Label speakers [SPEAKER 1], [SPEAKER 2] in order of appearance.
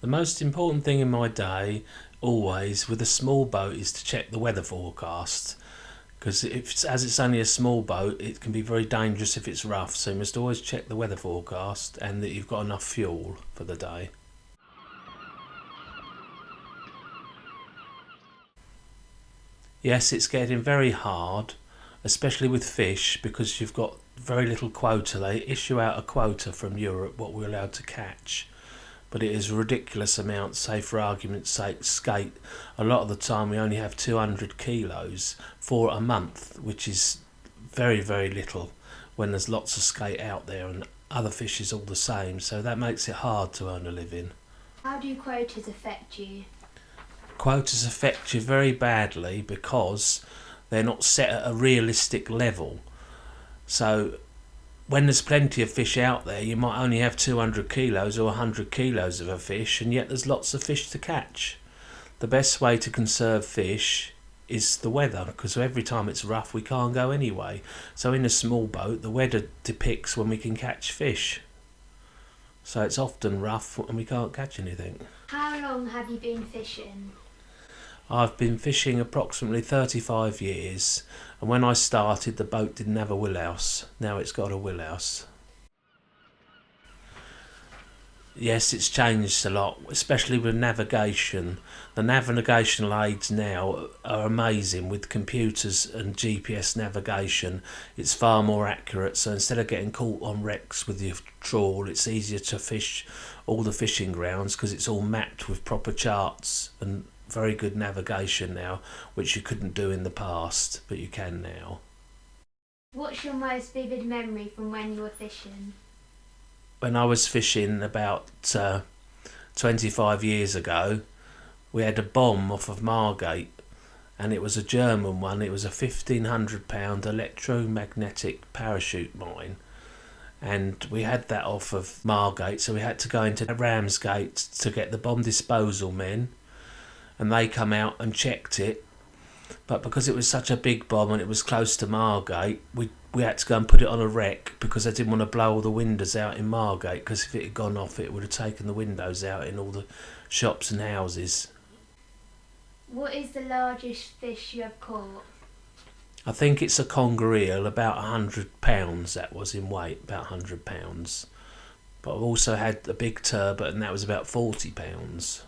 [SPEAKER 1] The most important thing in my day, always, with a small boat is to check the weather forecast. Because as it's only a small boat, it can be very dangerous if it's rough. So you must always check the weather forecast and that you've got enough fuel for the day. Yes, it's getting very hard, especially with fish, because you've got very little quota. They issue out a quota from Europe, what we're allowed to catch. But it is a ridiculous amount. Say, for argument's sake, skate. A lot of the time we only have 200 kilos for a month, which is very, very little when there's lots of skate out there and other fish is all the same. So that makes it hard to earn a living.
[SPEAKER 2] How do quotas affect you?
[SPEAKER 1] Quotas affect you very badly because they're not set at a realistic level. So when there's plenty of fish out there, you might only have 200 kilos or 100 kilos of a fish, and yet there's lots of fish to catch. The best way to conserve fish is the weather, because every time it's rough we can't go anyway. So in a small boat, the weather depicts when we can catch fish. So it's often rough and we can't catch anything.
[SPEAKER 2] How long have you been fishing?
[SPEAKER 1] I've been fishing approximately 35 years, and when I started the boat didn't have a wheelhouse. Now it's got a wheelhouse. Yes, it's changed a lot, especially with navigation. The navigational aids now are amazing with computers and GPS navigation. It's far more accurate, so instead of getting caught on wrecks with your trawl, it's easier to fish all the fishing grounds because it's all mapped with proper charts and very good navigation now, which you couldn't do in the past, but you can now.
[SPEAKER 2] What's your most vivid memory from when you were fishing?
[SPEAKER 1] When I was fishing about 25 years ago, we had a bomb off of Margate, and it was a German one. It was a £1,500 electromagnetic parachute mine, and we had that off of Margate, so we had to go into Ramsgate to get the bomb disposal men, and they come out and checked it. But because it was such a big bomb and it was close to Margate, we had to go and put it on a wreck because I didn't want to blow all the windows out in Margate, because if it had gone off it would have taken the windows out in all the shops and houses.
[SPEAKER 2] What is the largest fish you have caught?
[SPEAKER 1] I think it's a conger eel, about £100 that was in weight, about £100. But I've also had a big turbot, and that was about £40.